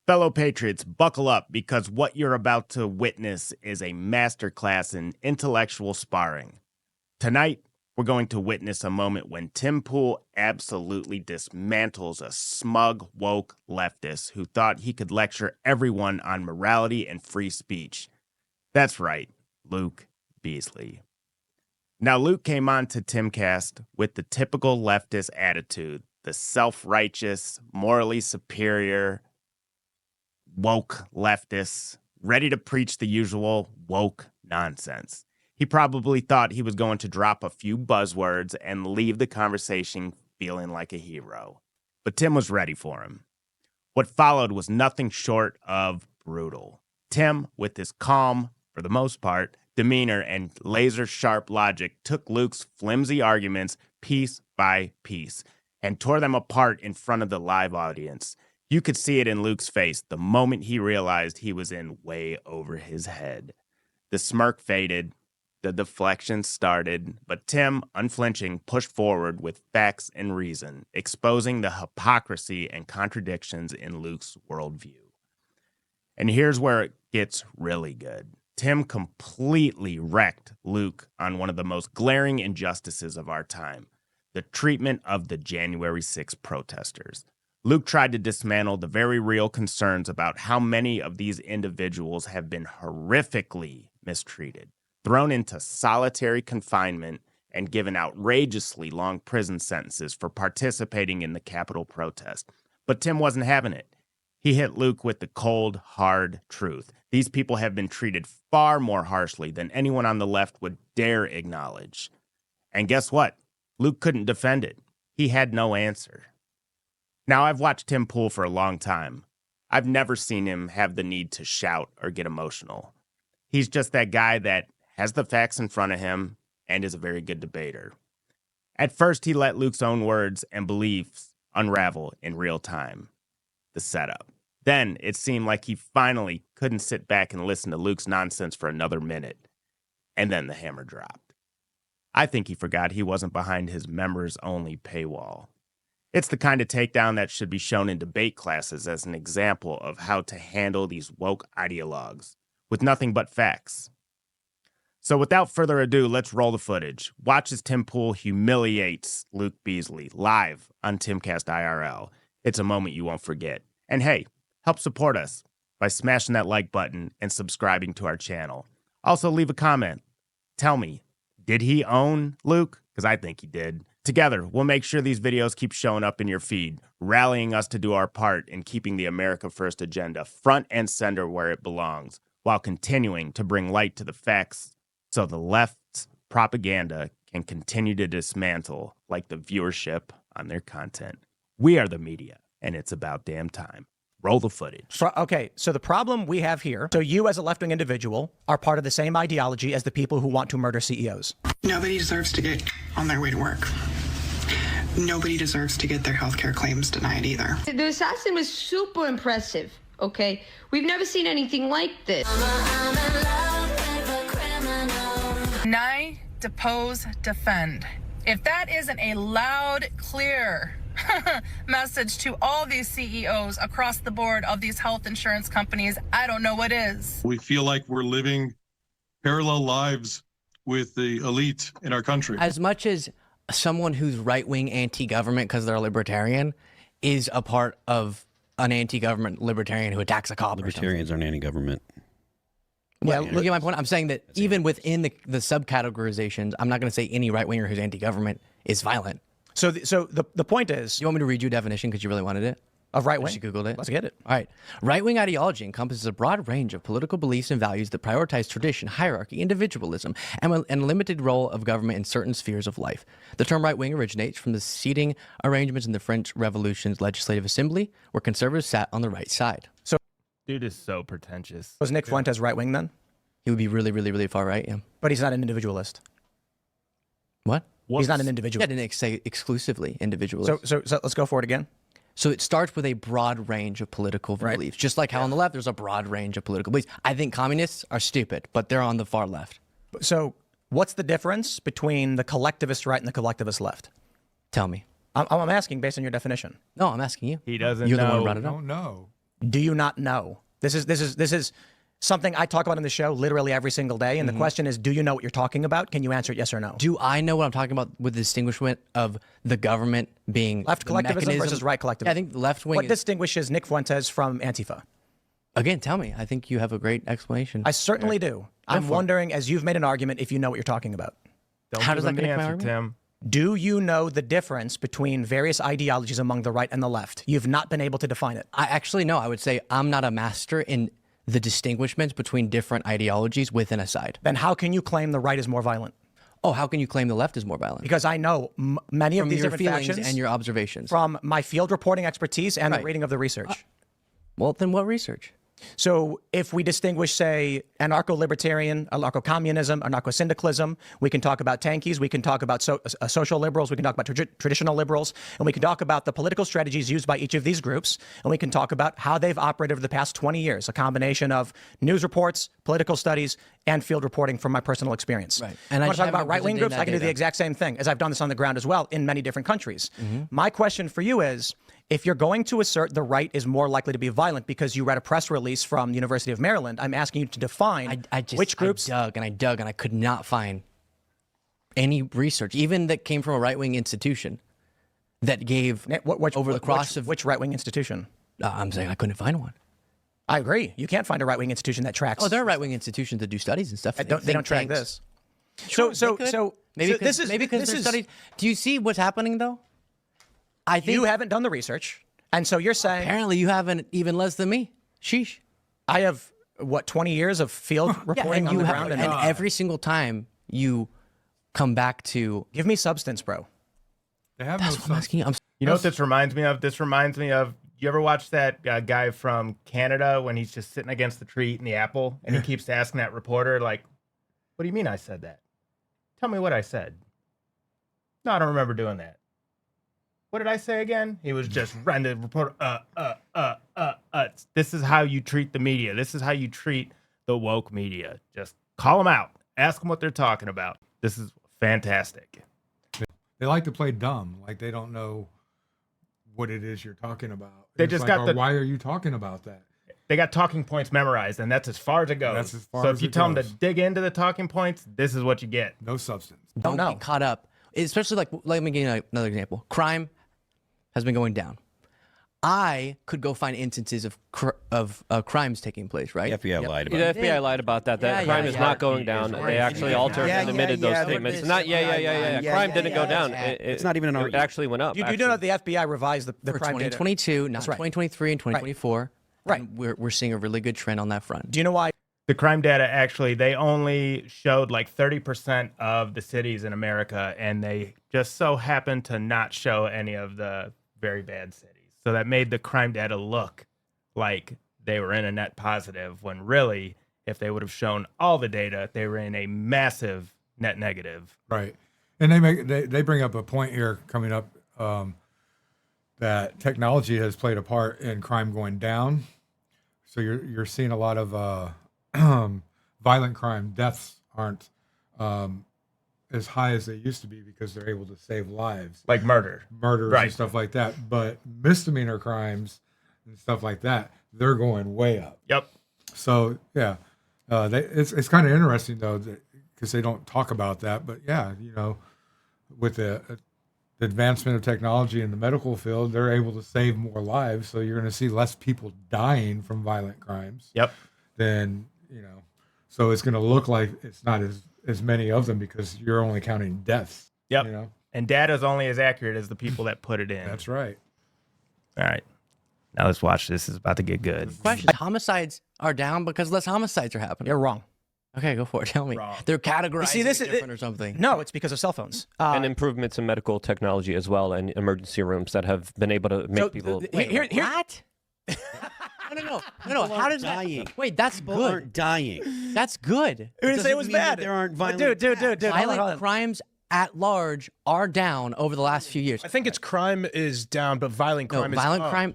Fellow patriots, buckle up because what you're about to witness is a masterclass in intellectual sparring. Tonight, we're going to witness a moment when Tim Pool absolutely dismantles a smug, woke leftist who thought he could lecture everyone on morality and free speech. That's right, Luke Beasley. Now, Luke came on to Timcast with the typical leftist attitude, the self-righteous, morally superior, woke leftists, ready to preach the usual woke nonsense. He probably thought he was going to drop a few buzzwords and leave the conversation feeling like a hero. But Tim was ready for him. What followed was nothing short of brutal. Tim, with his calm, for the most part, demeanor and laser-sharp logic, took Luke's flimsy arguments piece by piece and tore them apart in front of the live audience. You could see it in Luke's face the moment he realized he was in way over his head. The smirk faded, the deflection started, but Tim, unflinching, pushed forward with facts and reason, exposing the hypocrisy and contradictions in Luke's worldview. And here's where it gets really good. Tim completely wrecked Luke on one of the most glaring injustices of our time, the treatment of the January 6th protesters. Luke tried to dismantle the very real concerns about how many of these individuals have been horrifically mistreated, thrown into solitary confinement, and given outrageously long prison sentences for participating in the Capitol protest. But Tim wasn't having it. He hit Luke with the cold, hard truth. These people have been treated far more harshly than anyone on the left would dare acknowledge. And guess what? Luke couldn't defend it. He had no answer. Now, I've watched Tim Pool for a long time. I've never seen him have the need to shout or get emotional. He's just that guy that has the facts in front of him and is a very good debater. At first, he let Luke's own words and beliefs unravel in real time. The setup. Then it seemed like he finally couldn't sit back and listen to Luke's nonsense for another minute. And then the hammer dropped. I think he forgot he wasn't behind his members-only paywall. It's the kind of takedown that should be shown in debate classes as an example of how to handle these woke ideologues with nothing but facts. So without further ado, let's roll the footage. Watch as Tim Pool humiliates Luke Beasley live on Timcast IRL. It's a moment you won't forget. And hey, help support us by smashing that like button and subscribing to our channel. Also, leave a comment. Tell me, did he own Luke? Because I think he did. Together, we'll make sure these videos keep showing up in your feed, rallying us to do our part in keeping the America First agenda front and center where it belongs, while continuing to bring light to the facts so the left's propaganda can continue to dismantle like the viewership on their content. We are the media, and it's about damn time. Roll the footage. Okay, so the problem we have here, so you as a left-wing individual are part of the same ideology as the people who want to murder CEOs. Nobody deserves to get on their way to work. Nobody deserves to get their healthcare claims denied either. The assassin was super impressive, okay? We've never seen anything like this. Deny, depose, defend. If that isn't a loud, clear message to all these CEOs across the board of these health insurance companies, I don't know what is. We feel like we're living parallel lives with the elite in our country. As much as someone who's right-wing anti-government because they're a libertarian is a part of an anti-government libertarian who attacks a cop. Libertarians aren't anti-government. Well, look at my point. I'm saying that even within the subcategorizations, I'm not going to say any right-winger who's anti-government is violent. So the point is... You want me to read you a definition because you really wanted it? Of right-wing? You Googled it. Let's get it. All right. Right-wing ideology encompasses a broad range of political beliefs and values that prioritize tradition, hierarchy, individualism, and a limited role of government in certain spheres of life. The term right-wing originates from the seating arrangements in the French Revolution's Legislative Assembly, where conservatives sat on the right side. So, Dude is so pretentious. was Nick Fuentes right-wing then? He would be really, really, really far right, yeah. But he's not an individualist. What? He's not an individual. Yeah, I didn't say exclusively individualist. So let's go for it again. So it starts with a broad range of political beliefs, just like how on the left there's a broad range of political beliefs. I think communists are stupid, but they're on the far left. So what's the difference between the collectivist right and the collectivist left? Tell me. I'm asking based on your definition. No, I'm asking you. He doesn't You're know. the one who brought it up. Don't know. Do you not know? This is something I talk about in the show literally every single day. And the question is, do you know what you're talking about? Can you answer it yes or no? Do I know what I'm talking about with the distinguishment of the government being Left the collectivism mechanism? versus right collectivism? Yeah, I think left wing. What distinguishes Nick Fuentes from Antifa? Again, tell me. I think you have a great explanation. I certainly do. I'm wondering, as you've made an argument, if you know what you're talking about. How does that give him connect the my answer, argument? Tim? Do you know the difference between various ideologies among the right and the left? You've not been able to define it. I actually know. I would say I'm not a master in the distinguishments between different ideologies within a side. Then how can you claim the right is more violent? Oh, how can you claim the left is more violent? Because I know many of From these your different feelings factions and your observations. from my field reporting expertise and the Right. reading of the research. Well, then what research? So if we distinguish, say, anarcho-libertarian, anarcho-communism, anarcho-syndicalism, we can talk about tankies, we can talk about social liberals, we can talk about traditional liberals, and we can talk about the political strategies used by each of these groups, and we can talk about how they've operated over the past 20 years, a combination of news reports, political studies, and field reporting from my personal experience. Right. And I want just to talk haven't about right-wing presented groups, that I can do the data. exact same thing, as I've done this on the ground as well in many different countries. My question for you is, if you're going to assert the right is more likely to be violent because you read a press release from the University of Maryland, I'm asking you to define which groups. I dug and I could not find any research, even that came from a right-wing institution, that gave over the cross of. Which right-wing institution? I'm saying I couldn't find one. I agree. You can't find a right-wing institution that tracks. Oh, there are right-wing institutions that do studies and stuff. They don't track this. Sure, So maybe this is because this they're is studied. Do you see what's happening though? I think you haven't done the research, and so you're saying apparently you haven't even less than me. Sheesh. I have what 20 years of field reporting and on you the have, ground, and and every single time you come back to. give me substance, bro. They have That's what I'm asking. You know what this reminds me of? This reminds me of, you ever watch that guy from Canada when he's just sitting against the tree eating the apple and he keeps asking that reporter, like, what do you mean I said that? Tell me what I said. No, I don't remember doing that. What did I say again? He was just running the reporter, This is how you treat the media. This is how you treat the woke media. Just call them out. Ask them what they're talking about. This is fantastic. They like to play dumb, like they don't know what it is you're talking about. They It's just like, got "Oh, the- why are you talking about that? They got talking points memorized, and that's as far as it goes. That's as far so as if you it tell them to goes. dig into the talking points, this is what you get. No substance. Don't know. get caught up, especially like let me give you another example. Crime has been going down. I could go find instances of crimes taking place, right? The FBI lied about The it. FBI lied about that. That Yeah, crime yeah, is yeah. not going down. They actually altered and omitted those statements. Not crime didn't go down. It's not even an It argument. actually went up. You do know that the FBI revised the For crime data. 2022, not That's right. 2023 and 2024. Right. And we're seeing a really good trend on that front. Do you know why? The crime data, actually, they only showed like 30% of the cities in America, and they just so happened to not show any of the very bad cities. So that made the crime data look like they were in a net positive, when really, if they would have shown all the data, they were in a massive net negative. Right. And they bring up a point here coming up that technology has played a part in crime going down. So you're seeing a lot of violent crime. Deaths aren't as high as they used to be because they're able to save lives. Like murders Right. And stuff like that. But misdemeanor crimes and stuff like that, they're going way up. Yep. So yeah, it's kind of interesting though, because they don't talk about that. But yeah, with the advancement of technology in the medical field, they're able to save more lives. So you're going to see less people dying from violent crimes. Yep. Then so it's going to look like it's not as many of them because you're only counting deaths. Yep. And data is only as accurate as the people that put it in. That's right. All right. Now let's watch. This is about to get good. Question: homicides are down because less homicides are happening. You're wrong. Okay, go for it. Tell me. Wrong. They're categorized this is different or something. No, it's because of cell phones. And improvements in medical technology as well, and emergency rooms that have been able to make people. Here, What? No. How does dying. that? Wait, that's People good. aren't dying. That's good. we didn't say it was Doesn't mean that bad. there aren't violent Dude. hold Violent on. crimes at large are down over the last few years. I think it's crime is down, but violent No, crime is violent up. crime.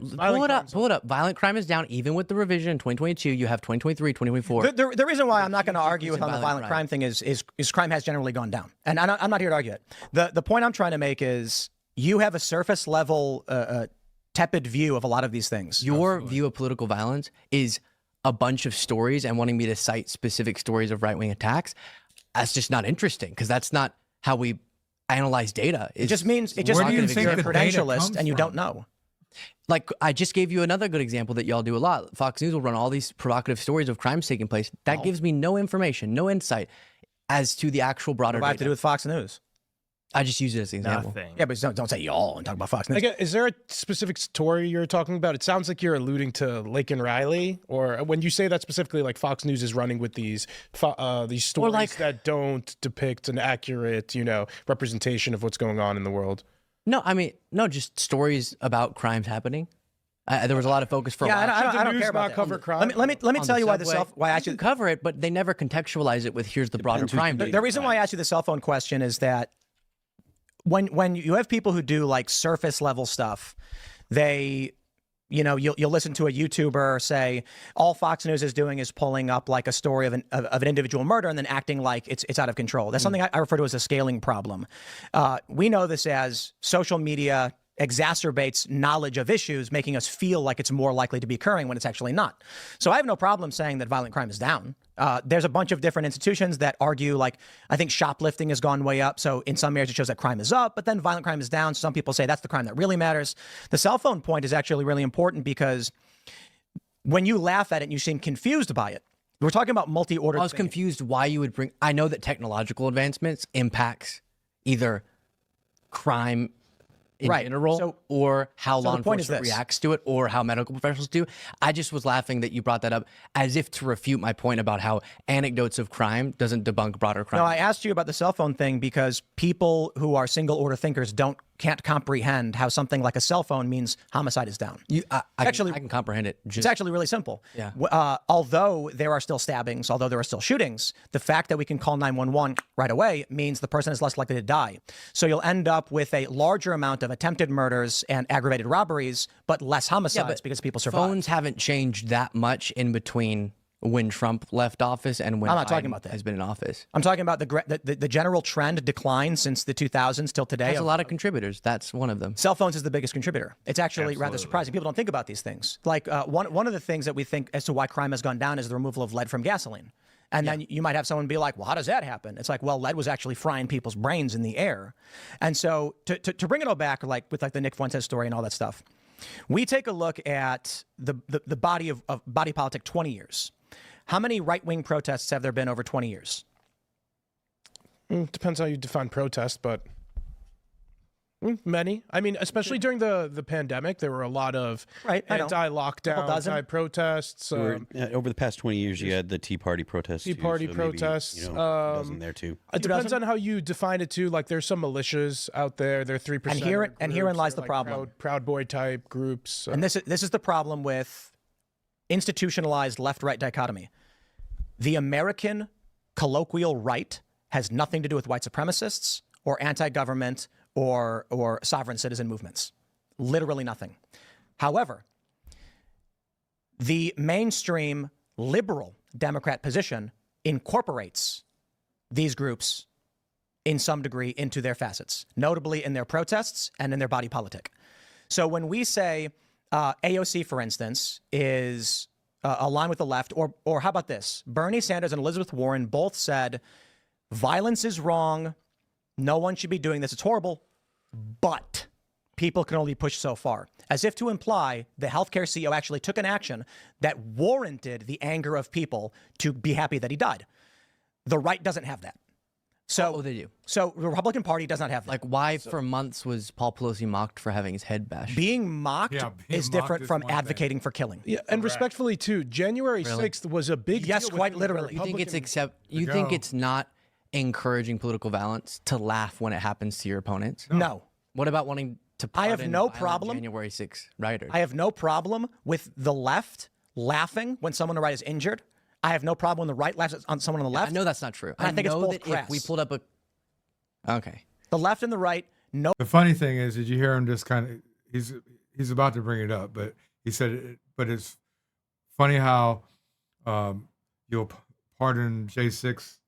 Pull it up. Violent crime is down even with the revision in 2022. You have 2023, 2024. The reason why I'm not going to argue with on the violent violent crime thing is crime has generally gone down, and I'm not here to argue it. The point I'm trying to make is you have a surface level tepid view of a lot of these things. Your view of political violence is a bunch of stories and wanting me to cite specific stories of right-wing attacks. That's just not interesting because that's not how we analyze data. It just means you're a credentialist and you don't know. Like I just gave you another good example that y'all do a lot. Fox News will run all these provocative stories of crimes taking place. That gives me no information, no insight as to the actual broader What do I have to do with Fox News? I just use it as an example. Nothing. Yeah, but don't say y'all and talk about Fox News. Again, is there a specific story you're talking about? It sounds like you're alluding to Laken Riley, or when you say that specifically, like Fox News is running with these stories that don't depict an accurate, representation of what's going on in the world. No, I mean, no, just stories about crimes happening. There was a lot of focus for a while. I don't care about cover crime. Let me tell you why I should cover it, but they never contextualize it with here's the broader crime. The reason why I asked you the cell phone question is that when you have people who do like surface level stuff, you'll listen to a YouTuber say all Fox News is doing is pulling up like a story of an individual murder and then acting like it's out of control. That's something I refer to as a scaling problem. We know this as social media exacerbates knowledge of issues, making us feel like it's more likely to be occurring when it's actually not. So I have no problem saying that violent crime is down. There's a bunch of different institutions that argue, like, I think shoplifting has gone way up. So in some areas it shows that crime is up, but then violent crime is down. Some people say that's the crime that really matters. The cell phone point is actually really important because when you laugh at it and you seem confused by it, we're talking about multi-order. I was confused why you would bring, I know that technological advancements impacts either crime in general, or how law enforcement reacts to it, or how medical professionals do. I just was laughing that you brought that up as if to refute my point about how anecdotes of crime doesn't debunk broader crime. No, I asked you about the cell phone thing because people who are single order thinkers can't comprehend how something like a cell phone means homicide is down. I can comprehend it. It's actually really simple. Yeah. Although there are still stabbings, although there are still shootings, the fact that we can call 911 right away means the person is less likely to die. So you'll end up with a larger amount of attempted murders and aggravated robberies, but less homicides because people survive. Phones haven't changed that much in between when Trump left office and when I'm not talking Biden about that. has been in office. I'm talking about the general trend decline since the 2000s till today. There's a lot of contributors. That's one of them. Cell phones is the biggest contributor. It's actually rather surprising. People don't think about these things. Like one of the things that we think as to why crime has gone down is the removal of lead from gasoline. And then you might have someone be like, well, how does that happen? It's like, well, lead was actually frying people's brains in the air. And so to bring it all back, like with like the Nick Fuentes story and all that stuff, we take a look at the body of body politic 20 years. How many right-wing protests have there been over 20 years? Depends how you define protest, but many. I mean, especially during the pandemic, there were a lot of anti-lockdown, anti-protests. Over the past 20 years, you had the Tea Party protests. Protests. Maybe, a dozen there too. It depends on how you define it too. Like, there's some militias out there. They're 3%. And herein lies the problem. Proud Boy type groups. And this is the problem with institutionalized left-right dichotomy. The American colloquial right has nothing to do with white supremacists or anti-government or sovereign citizen movements. Literally nothing. However, the mainstream liberal Democrat position incorporates these groups in some degree into their facets, notably in their protests and in their body politic. So when we say AOC, for instance, is aligned with the left, or how about this? Bernie Sanders and Elizabeth Warren both said violence is wrong. No one should be doing this. It's horrible, but people can only push so far. As if to imply the healthcare CEO actually took an action that warranted the anger of people to be happy that he died. The right doesn't have that. So they do. So the Republican Party does not have that. Like, why for months was Paul Pelosi mocked for having his head bashed? Being mocked is different from advocating for killing. Yeah, and respectfully too, January 6th was a big yes, deal. quite literally. You think it's not encouraging political violence to laugh when it happens to your opponents? No. What about wanting to I have no problem. January 6th rioters. I have no problem with the left laughing when someone on the right is injured. I have no problem when the right laughs on someone on the left. I know that's not true. And I think it's both that crass. if we pulled up okay. The left and the right, no. The funny thing is, did you hear him just kind of, he's about to bring it up, but he said, but it's funny how you'll pardon J6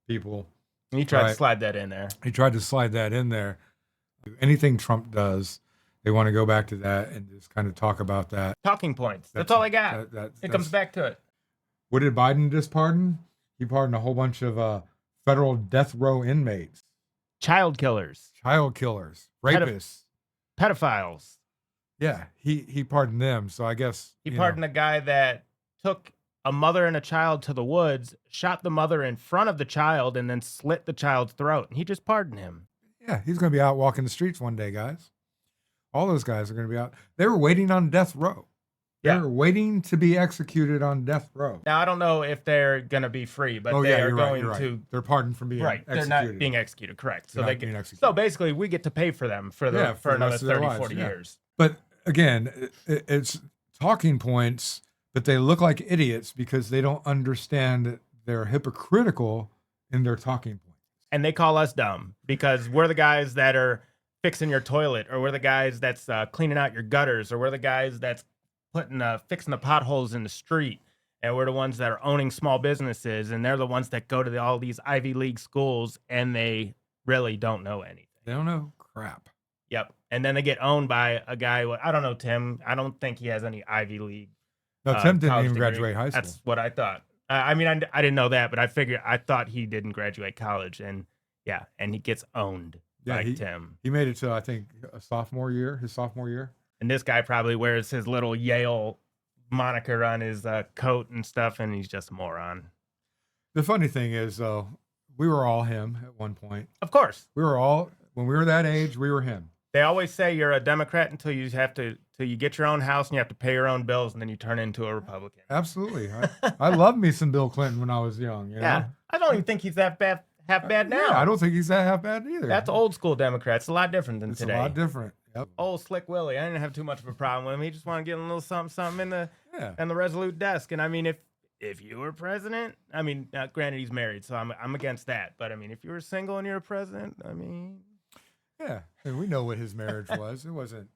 people. He tried to slide that in there. He tried to slide that in there. Anything Trump does they want to go back to that and just kind of talk about that. Talking points. That's all I got. It comes back to it. What did Biden just pardon? He pardoned a whole bunch of federal death row inmates. Child killers. Rapists. Pedophiles. Yeah, he pardoned them. So I guess he pardoned a guy that took a mother and a child to the woods, shot the mother in front of the child, and then slit the child's throat. And he just pardoned him. Yeah, he's going to be out walking the streets one day, guys. All those guys are going to be out. They were waiting on death row. They were waiting to be executed on death row. Now, I don't know if they're going to be free, but they are going to... They're pardoned from being executed. They're not being executed, correct. So basically, we get to pay for them for another 30, 40 years. But again, it's talking points, but they look like idiots because they don't understand that they're hypocritical in their talking points. And they call us dumb because we're the guys that are fixing your toilet, or we're the guys that's cleaning out your gutters, or we're the guys that's fixing the potholes in the street, and we're the ones that are owning small businesses, and they're the ones that go to all these Ivy League schools, and they really don't know anything. They don't know crap. Yep. And then they get owned by a guy. I don't know, Tim. I don't think he has any Ivy League. No, Tim didn't even graduate high school. That's what I thought. I mean, I didn't know that, but I thought he didn't graduate college, and he gets owned by Tim. He made it to, I think, his sophomore year. And this guy probably wears his little Yale moniker on his coat and stuff, and he's just a moron. The funny thing is, though, we were all him at one point. Of course. When we were that age, we were him. They always say you're a Democrat until you get your own house and you have to pay your own bills, and then you turn into a Republican. Absolutely. I loved me some Bill Clinton when I was young. You know? I don't even think he's that half bad now. Yeah, I don't think he's that half bad either. That's old school Democrats. A lot different than today. It's a lot different. Yep. Old Slick Willie. I didn't have too much of a problem with him. He just wanted to get a little something in the Resolute desk. And I mean, if you were president, I mean, granted he's married, so I'm against that. But I mean, if you were single and you're a president, I mean, yeah, and we know what his marriage was. It wasn't.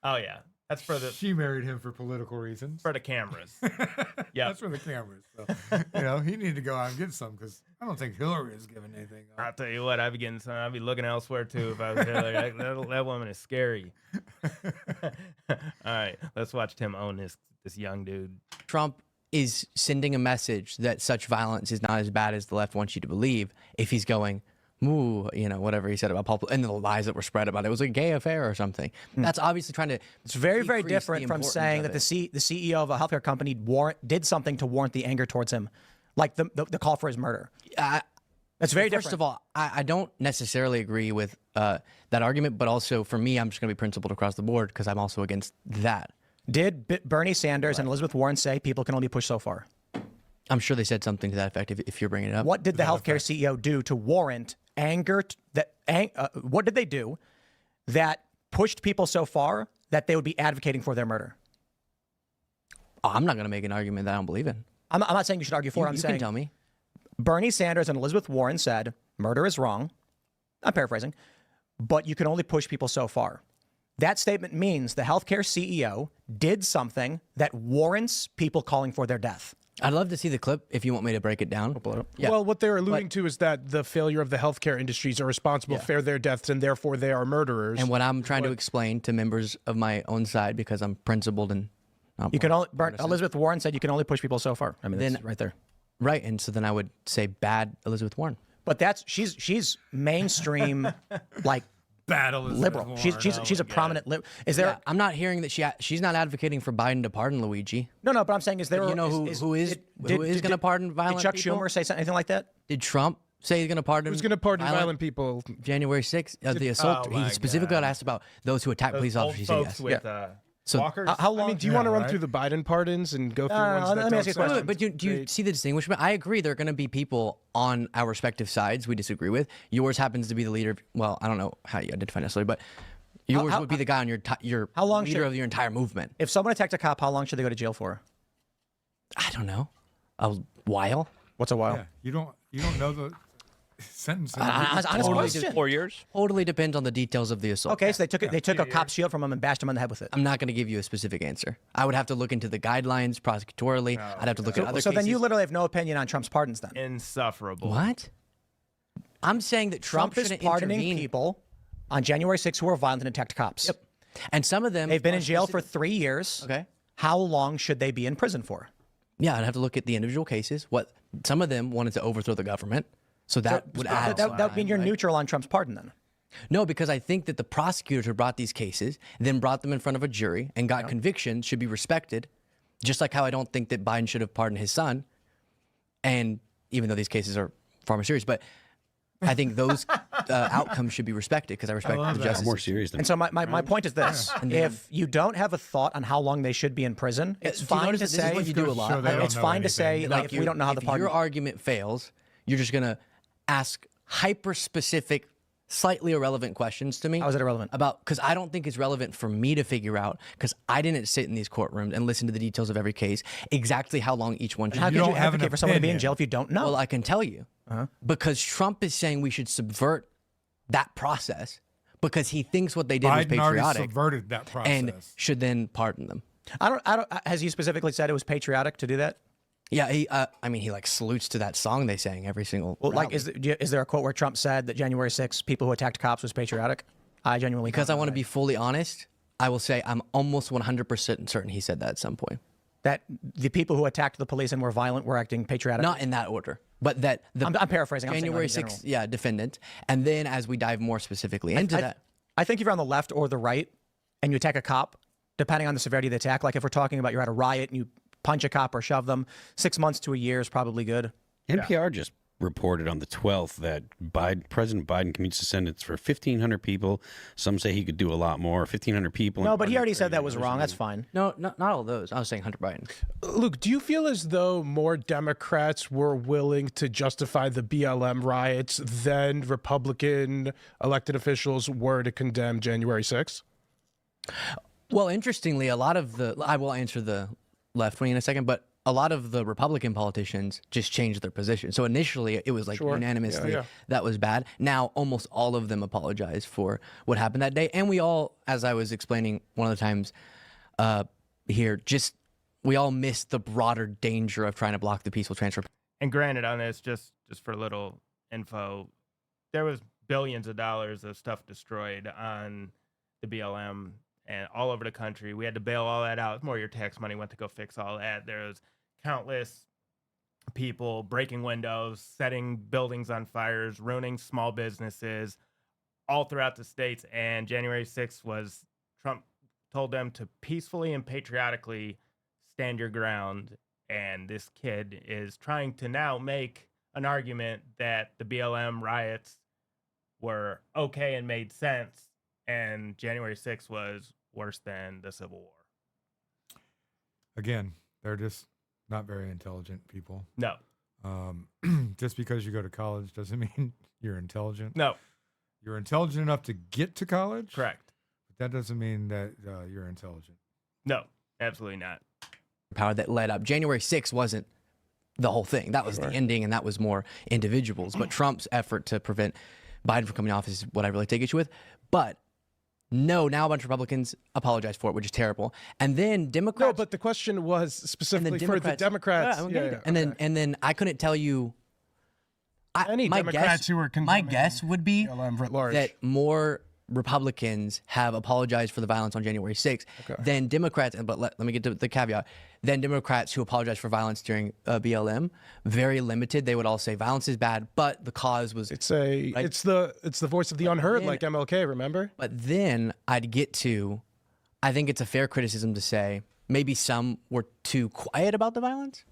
Oh yeah, that's for the. She married him for political reasons. For the cameras. Yeah, that's for the cameras. So, he needed to go out and get some because I don't think Hillary is giving anything up. I'll tell you what, I'd be getting some. I'd be looking elsewhere too if I was Hillary. that woman is scary. All right, let's watch Tim own this young dude. Trump is sending a message that such violence is not as bad as the left wants you to believe. If he's going, ooh, whatever he said about and the lies that were spread about it was a gay affair or something. That's obviously trying to. It's very, very different from saying that the CEO of a healthcare company did something to warrant the anger towards him, like the call for his murder. That's very different. First of all, I don't necessarily agree with that argument, but also for me, I'm just going to be principled across the board because I'm also against that. Did Bernie Sanders and Elizabeth Warren say people can only push so far? I'm sure they said something to that effect if you're bringing it up. What did the healthcare CEO do to warrant anger? What did they do that pushed people so far that they would be advocating for their murder? Oh, I'm not going to make an argument that I don't believe in. I'm not saying you should argue for it. I'm saying you can tell me. Bernie Sanders and Elizabeth Warren said murder is wrong. I'm paraphrasing, but you can only push people so far. That statement means the healthcare CEO did something that warrants people calling for their death. I'd love to see the clip if you want me to break it down. Yeah. Well, what they're alluding to is that the failure of the healthcare industries are responsible for their deaths, and therefore they are murderers. And what I'm trying to explain to members of my own side, because I'm principled and you can only. Elizabeth Warren said you can only push people so far. I mean, that's right there. Right, and so then I would say bad Elizabeth Warren. But she's mainstream, like. Bad Elizabeth liberal. Warren. She's a prominent liberal. Is there? I'm not hearing that she's not advocating for Biden to pardon Luigi. No, but I'm saying is there? But who is going to pardon violent people? Did Chuck Schumer say anything like that? Did Trump say he's going to pardon? Who's going to pardon violent people? January 6th, the assault. He specifically got asked about those who attack police officers. Folks with walkers. How long? Do you want to run through the Biden pardons and go through ones that let me ask you a question. But do you see the distinguishment? I agree. There are going to be people on our respective sides we disagree with. Yours happens to be the leader. Well, I don't know how you identify necessarily, but yours would be the guy on your leader of your entire movement. If someone attacked a cop, how long should they go to jail for? I don't know. A while. What's a while? Yeah, you don't know the sentence. Honest question. 4 years. Totally depends on the details of the assault. Okay, so they took a cop's shield from him and bashed him on the head with it. I'm not going to give you a specific answer. I would have to look into the guidelines prosecutorily. I'd have to look at other cases. So then you literally have no opinion on Trump's pardons then? Insufferable. What? I'm saying that Trump is pardoning people on January 6th who were violent and attacked cops. Yep. And some of them... They've been in jail for 3 years. Okay. How long should they be in prison for? Yeah, I'd have to look at the individual cases. What some of them wanted to overthrow the government, so that would add. That would mean you're neutral on Trump's pardon, then. No, because I think that the prosecutors who brought these cases, then brought them in front of a jury and got convictions, should be respected, just like how I don't think that Biden should have pardoned his son. And even though these cases are far more serious, but I think those outcomes should be respected because I respect the justice. More serious than. And so my point is this: if you don't have a thought on how long they should be in prison, it's fine to say. You do a lot. It's fine to say like if we don't know how the pardon. Your argument fails, you're just gonna ask hyper-specific, slightly irrelevant questions to me. How is it irrelevant? Because I don't think it's relevant for me to figure out, because I didn't sit in these courtrooms and listen to the details of every case, exactly how long each one should be. How could you advocate for someone to be in jail if you don't know? Well, I can tell you. Because Trump is saying we should subvert that process because he thinks what they did was Biden already patriotic. subverted that process. And should then pardon them. I don't. Has he specifically said it was patriotic to do that? Yeah, he like salutes to that song they sang every single. Well, like, is there a quote where Trump said that January 6th, people who attacked cops was patriotic? I genuinely because I want to be fully honest, I will say I'm almost 100% certain he said that at some point. That the people who attacked the police and were violent were acting patriotic. Not in that order, but that I'm paraphrasing. January 6th, defendant, and then as we dive more specifically into that, I think if you're on the left or the right and you attack a cop, depending on the severity of the attack, like if we're talking about you're at a riot and you punch a cop or shove them, 6 months to a year is probably good. NPR just reported on the 12th that President Biden commutes a sentence for 1,500 people. Some say he could do a lot more. 1,500 people. No, but he already said that was wrong. That's fine. No, not all those. I was saying Hunter Biden. Luke, do you feel as though more Democrats were willing to justify the BLM riots than Republican elected officials were to condemn January 6th? Well, interestingly, a lot of I will answer the left wing in a second, but a lot of the Republican politicians just changed their position. So initially it was like unanimously that was bad. Now almost all of them apologize for what happened that day. And we all, as I was explaining one of the times here, we all missed the broader danger of trying to block the peaceful transfer. And granted on this, just for a little info, there was billions of dollars of stuff destroyed on the BLM and all over the country. We had to bail all that out. More of your tax money went to go fix all that. There was countless people breaking windows, setting buildings on fires, ruining small businesses all throughout the states. And January 6th was Trump told them to peacefully and patriotically stand your ground. And this kid is trying to now make an argument that the BLM riots were okay and made sense. And January 6th was worse than the Civil War. Again, they're just not very intelligent people. No. Just because you go to college doesn't mean you're intelligent. No. You're intelligent enough to get to college. Correct. But that doesn't mean that you're intelligent. No, absolutely not. Power that led up. January 6th wasn't the whole thing. That was the ending, and that was more individuals. But Trump's effort to prevent Biden from coming off is what I really take issue with. But no, now a bunch of Republicans apologize for it, which is terrible. And then Democrats. No, but the question was specifically for the Democrats. And then I couldn't tell you. Any Democrats who were my guess would be writ large. that more Republicans have apologized for the violence on January 6th than Democrats. But let me get to the caveat. Then Democrats who apologized for violence during BLM, very limited. They would all say violence is bad, but the cause was. It's the voice of the unheard, like MLK. Remember? But then I'd get to, I think it's a fair criticism to say maybe some were too quiet about the violence.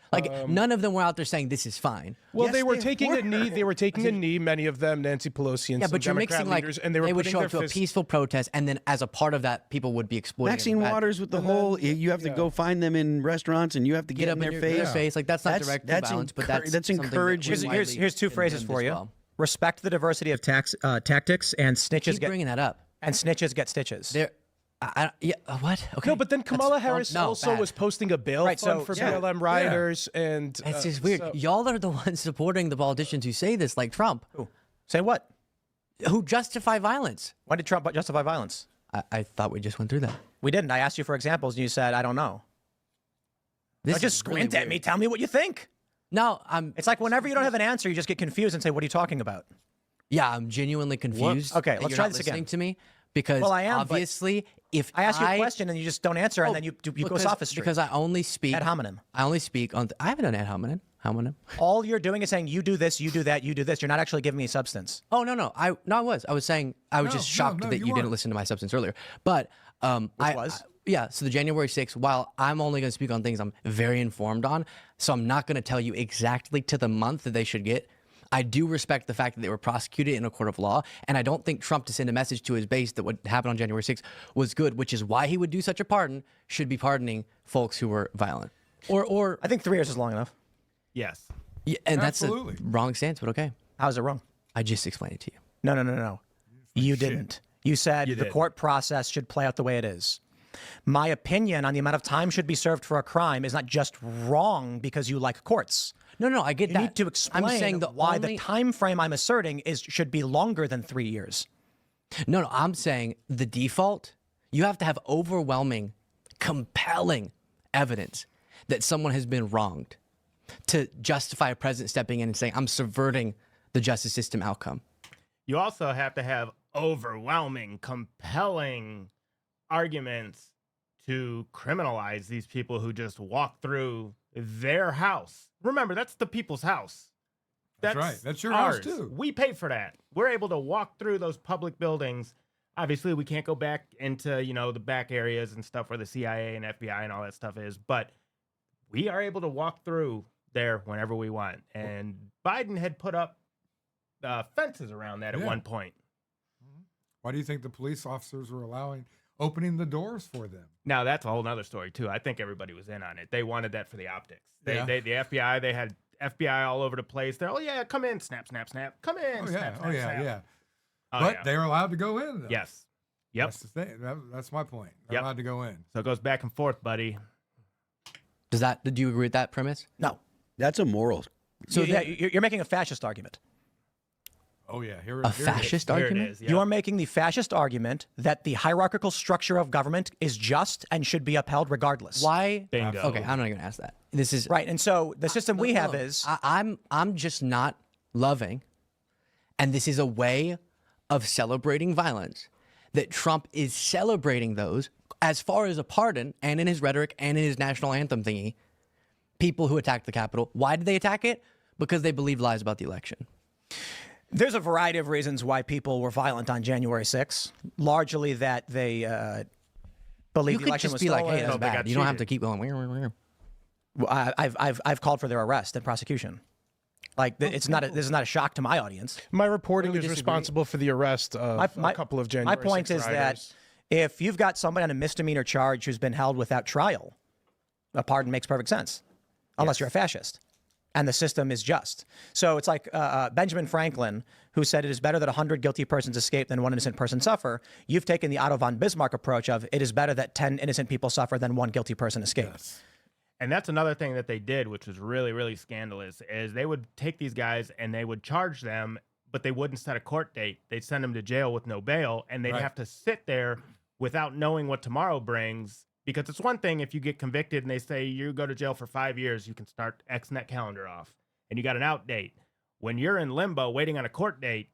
Like none of them were out there saying this is fine. Well, yes, they were taking a knee. They were taking a knee. Many of them, Nancy Pelosi and some but you're Democrat mixing leaders, and they would show up to a peaceful protest, and then as a part of that, people would be exploiting. Maxine Waters with the whole, you have to go find them in restaurants, and you have to get in their face. Like that's not direct violence, but that's encouraging. Here's two phrases for you: respect the diversity of tactics, and snitches Keep bringing that up. And snitches get stitches. What? Okay. No, but then Kamala Harris also was posting a bail fund for BLM rioters, and it's just weird. Y'all are the ones supporting the politicians who say this, like Trump. Who? Say what? Who justify violence? Why did Trump justify violence? I thought we just went through that. We didn't. I asked you for examples, and you said, "I don't know." Don't just squint at me. Tell me what you think. No, It's like whenever you don't have an answer, you just get confused and say, "What are you talking about?" Yeah, I'm genuinely confused. Okay, let's try this again. To me. Because Well, I am, but obviously, if I ask you a question and you just don't answer, and then you go sophistry. Because I only speak ad hominem. I only speak on. I haven't done ad hominem. All you're doing is saying you do this, you do that, you do this. You're not actually giving me substance. Oh no. I was saying I was just shocked that you didn't listen to my substance earlier. But yeah. So the January 6th, while I'm only going to speak on things I'm very informed on, so I'm not going to tell you exactly to the month that they should get. I do respect the fact that they were prosecuted in a court of law, and I don't think Trump, to send a message to his base that what happened on January 6th was good, which is why he would do such a pardon, should be pardoning folks who were violent. Or I think 3 years is long enough. Yes. Yeah, and Absolutely. that's a wrong stance, but okay. How's it wrong? I just explained it to you. No. You didn't. You said the court process should play out the way it is. My opinion on the amount of time should be served for a crime is not just wrong because you like courts. No, I get that. You need to explain I'm saying why the time frame I'm asserting should be longer than 3 years. No, I'm saying the default, you have to have overwhelming, compelling evidence that someone has been wronged to justify a president stepping in and saying, I'm subverting the justice system outcome. You also have to have overwhelming, compelling arguments to criminalize these people who just walk through their house. Remember, that's the people's house. That's right. That's your ours. house too. We pay for that. We're able to walk through those public buildings. Obviously, we can't go back into, the back areas and stuff where the CIA and FBI and all that stuff is, but we are able to walk through there whenever we want. And Biden had put up fences around that at one point. Why do you think the police officers were opening the doors for them? Now, that's a whole nother story, too. I think everybody was in on it. They wanted that for the optics. The FBI, they had FBI all over the place. They're, oh, yeah, come in, snap, snap, snap. Come in, snap, snap, snap. But they're allowed to go in, though. Yes. Yep. That's the thing. That's my point. They're allowed to go in. So it goes back and forth, buddy. Do you agree with that premise? No. That's immoral. So you're making a fascist argument. Oh, yeah. A fascist argument? It is, yeah. You are making the fascist argument that the hierarchical structure of government is just and should be upheld regardless. Why? Bingo. Okay, I'm not going to ask that. This is right. And so the system we have is I'm just not loving, and this is a way of celebrating violence, that Trump is celebrating those as far as a pardon and in his rhetoric and in his national anthem thingy, people who attacked the Capitol. Why did they attack it? Because they believed lies about the election. There's a variety of reasons why people were violent on January 6th. Largely that they believed the election was stolen. Like, hey, that's bad. You don't have to keep going. Well, I've called for their arrest and prosecution. Like this is not a shock to my audience. My reporting is responsible for the arrest of a couple of January 6th My point is that if you've got somebody on a misdemeanor charge who's been held without trial, a pardon makes perfect sense, unless you're a fascist. And the system is just. So it's like Benjamin Franklin, who said it is better that 100 guilty persons escape than one innocent person suffer. You've taken the Otto von Bismarck approach of it is better that 10 innocent people suffer than one guilty person escape. Yes. And that's another thing that they did, which was really, really scandalous, is they would take these guys and they would charge them, but they wouldn't set a court date. They'd send them to jail with no bail, and they'd have to sit there without knowing what tomorrow brings. Because it's one thing if you get convicted and they say you go to jail for 5 years, you can start Xing that calendar off, and you got an out date. When you're in limbo waiting on a court date,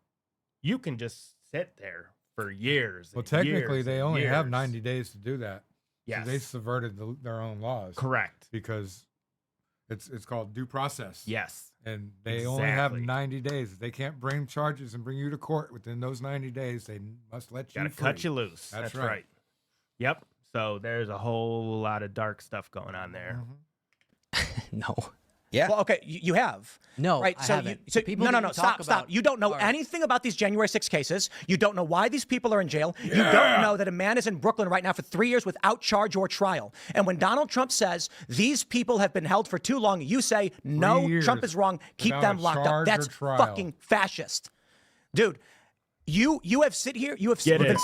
you can just sit there for years. Well, technically, years they only years. have 90 days to do that. Yes. So they subverted their own laws. Correct. Because it's called due process. Yes. And they only have 90 days. They can't bring charges and bring you to court within those 90 days. They must let you Gotta free. cut you loose. That's right. Yep. So there's a whole lot of dark stuff going on there. No. Yeah. Well, okay, you have. No, right? I So haven't. so People no, didn't stop. talk about- You don't know anything about these January 6 cases. You don't know why these people are in jail. You don't know that a man is in Brooklyn right now for 3 years without charge or trial. And when Donald Trump says these people have been held for too long, you say, no, Trump is wrong. Keep without them a locked up. charge That's or trial. fucking fascist. Dude, you have been sitting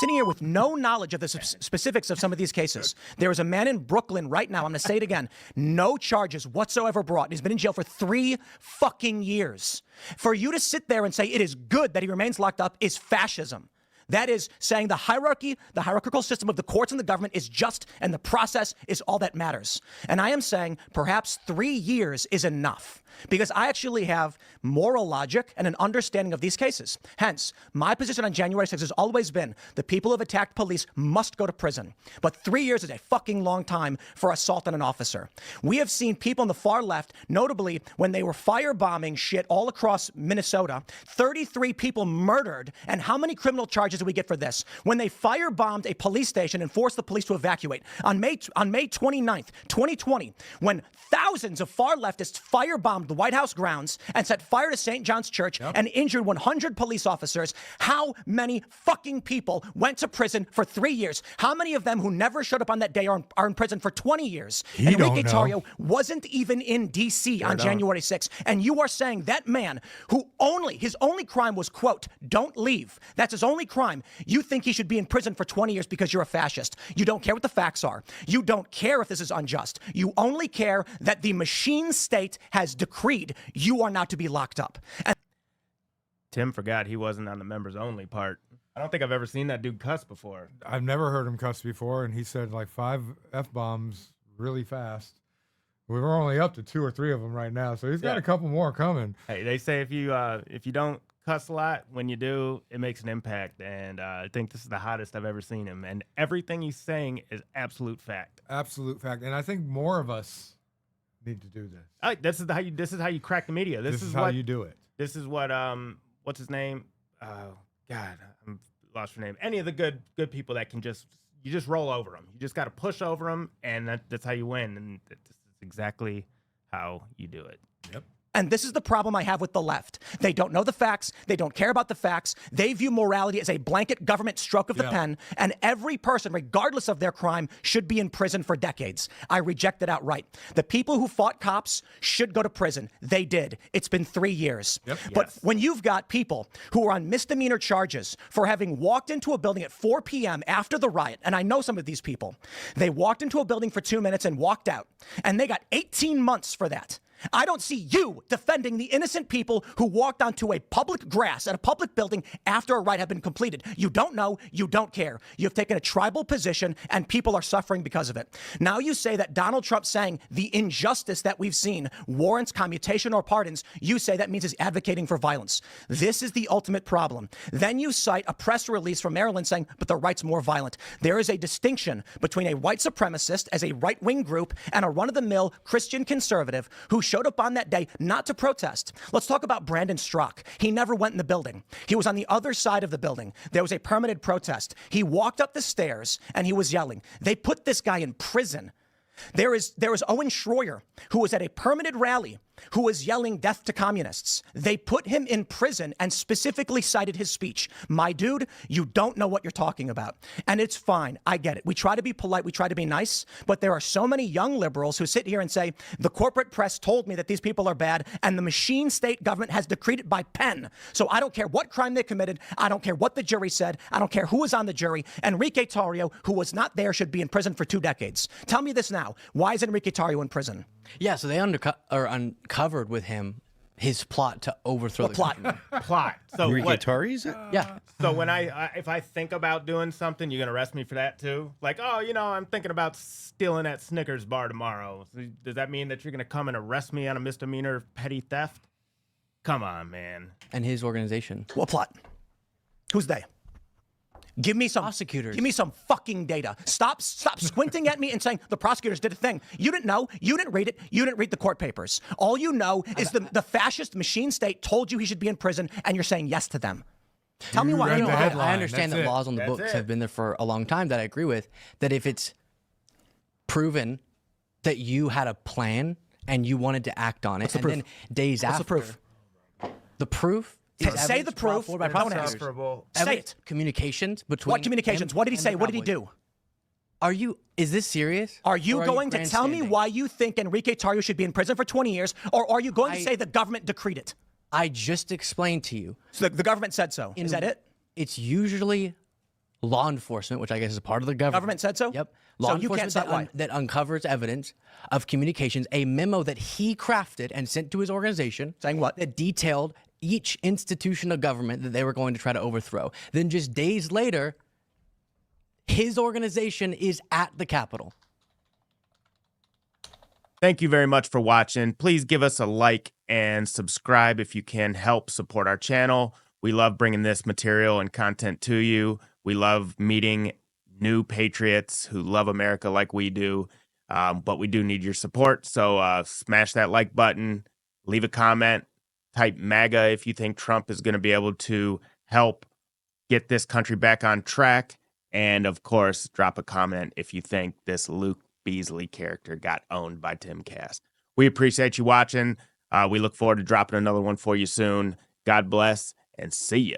here with no knowledge of the specifics of some of these cases. There is a man in Brooklyn right now, I'm going to say it again, no charges whatsoever brought, and he's been in jail for 3 fucking years. For you to sit there and say it is good that he remains locked up is fascism. That is saying the hierarchical system of the courts and the government is just, and the process is all that matters. And I am saying perhaps 3 years is enough, because I actually have moral logic and an understanding of these cases. Hence, my position on January 6th has always been the people who have attacked police must go to prison. But 3 years is a fucking long time for assault on an officer. We have seen people on the far left, notably when they were firebombing shit all across Minnesota, 33 people murdered. And how many criminal charges did we get for this? When they firebombed a police station and forced the police to evacuate. On May 29th, 2020, when thousands of far leftists firebombed the White House grounds and set fire to St. John's Church and injured 100 police officers, how many fucking people went to prison for 3 years? How many of them who never showed up on that day are in prison for 20 years? Enrique Tarrio wasn't even in D.C. on January 6th. And you are saying that man who his only crime was, quote, don't leave. That's his only crime. You think he should be in prison for 20 years because you're a fascist. You don't care what the facts are. You don't care if this is unjust. You only care that the machine state has decreed you are not to be locked up. And Tim forgot he wasn't on the members only part. I don't think I've ever seen that dude cuss before. I've never heard him cuss before, and he said like 5 F-bombs really fast. We were only up to 2 or 3 of them right now, so he's got a couple more coming. Hey, they say if you don't cuss a lot, when you do, it makes an impact. And I think this is the hottest I've ever seen him. And everything he's saying is absolute fact. Absolute fact. And I think more of us need to do this. This is how you crack the media. This is how what you do it. This is what what's his name? Oh God, I'm lost her name. Any of the good people that can just roll over them. You just got to push over them, and that's how you win. And this is exactly how you do it. Yep. And this is the problem I have with the left. They don't know the facts. They don't care about the facts. They view morality as a blanket government stroke of the pen. And every person, regardless of their crime, should be in prison for decades. I reject it outright. The people who fought cops should go to prison. They did. It's been 3 years. Yep. But when you've got people who are on misdemeanor charges for having walked into a building at 4 p.m. after the riot, and I know some of these people, they walked into a building for 2 minutes and walked out, and they got 18 months for that. I don't see you defending the innocent people who walked onto a public grass at a public building after a riot had been completed. You don't know. You don't care. You've taken a tribal position, and people are suffering because of it. Now you say that Donald Trump saying the injustice that we've seen warrants commutation or pardons. You say that means he's advocating for violence. This is the ultimate problem. Then you cite a press release from Maryland saying, but the right's more violent. There is a distinction between a white supremacist as a right-wing group and a run-of-the-mill Christian conservative who showed up on that day not to protest. Let's talk about Brandon Strzok. He never went in the building. He was on the other side of the building. There was a permitted protest. He walked up the stairs and he was yelling. They put this guy in prison. There is Owen Schroyer, who was at a permitted rally, who was yelling death to communists. They put him in prison and specifically cited his speech. My dude, you don't know what you're talking about. And it's fine. I get it. We try to be polite. We try to be nice. But there are so many young liberals who sit here and say, the corporate press told me that these people are bad, and the machine state government has decreed it by pen. So I don't care what crime they committed. I don't care what the jury said. I don't care who was on the jury. Enrique Tarrio, who was not there, should be in prison for 2 decades. Tell me this now. Why is Enrique Tarrio in prison? Yeah, so they uncovered with him his plot to overthrow the government. Plot. So Enrique Tarrio? Yeah. So when if I think about doing something, you're gonna arrest me for that too? Like, oh, I'm thinking about stealing at Snickers bar tomorrow. So does that mean that you're gonna come and arrest me on a misdemeanor petty theft? Come on, man. And his organization. What plot? Who's they? Give me some prosecutors. Give me some fucking data. Stop squinting at me and saying the prosecutors did a thing. You didn't know. You didn't read it. You didn't read the court papers. All you know is the fascist machine state told you he should be in prison, and you're saying yes to them. Tell me why. I understand that laws on the books have been there for a long time that I agree with, that if it's proven that you had a plan and you wanted to act on it, and then days after. What's the proof? The proof? Say the proof. Don't answer. Say it. Communications between. What communications? What did he say? What did he do? Is this serious? Are you going to tell me why you think Enrique Tarrio should be in prison for 20 years, or are you going to say the government decreed it? I just explained to you. So the government said so. Is that it? It's usually law enforcement, which I guess is a part of the government. Government said so? Yep. Law enforcement that uncovers evidence of communications, a memo that he crafted and sent to his organization. Saying what? That detailed each institution of government that they were going to try to overthrow. Then just days later, his organization is at the Capitol. Thank you very much for watching. Please give us a like and subscribe if you can help support our channel. We love bringing this material and content to you. We love meeting new patriots who love America like we do. But we do need your support. So smash that like button, leave a comment, type MAGA if you think Trump is going to be able to help get this country back on track. And of course, drop a comment if you think this Luke Beasley character got owned by Tim Cass. We appreciate you watching. We look forward to dropping another one for you soon. God bless and see ya.